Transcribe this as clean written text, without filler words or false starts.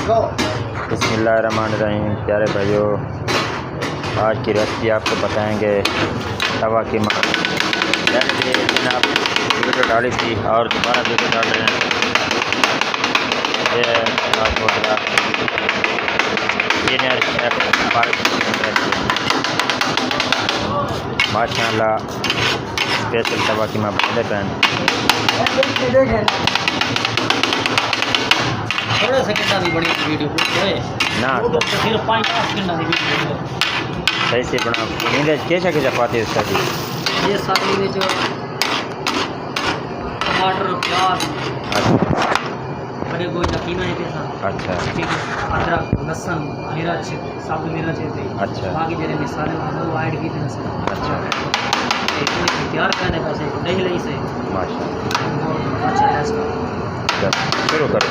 बिस्मिल्लाहिर्रहमानिर्रहीम। प्यारे भाइयों, आज की रेसिपी आपको बताएंगे तवा की माँ। पहले एक दिन आप वीडियो डाली थी और दोबारा वीडियो डाल रहे हैं। ये आपको सीनियर शेफ माशाल्लाह स्पेशल तवा की माँ बने पैन थोड़ा सेकंड की बड़ी वीडियो ना फिर 5-10 सेकंड की वीडियो सही से बना नींद कैसा कैसा पाती है उसका जी। ये सारी में जो टमाटर प्याज बड़े गोई कीमा है कैसा अच्छा ठीक है, अदरक लहसुन मिर्च साबुत मिर्च है अच्छा बाकी जरे मसाले वो ऐड की थे सर। अच्छा तैयार करने का से दही लई से माशाल्लाह अच्छा है इसका शुरू करो।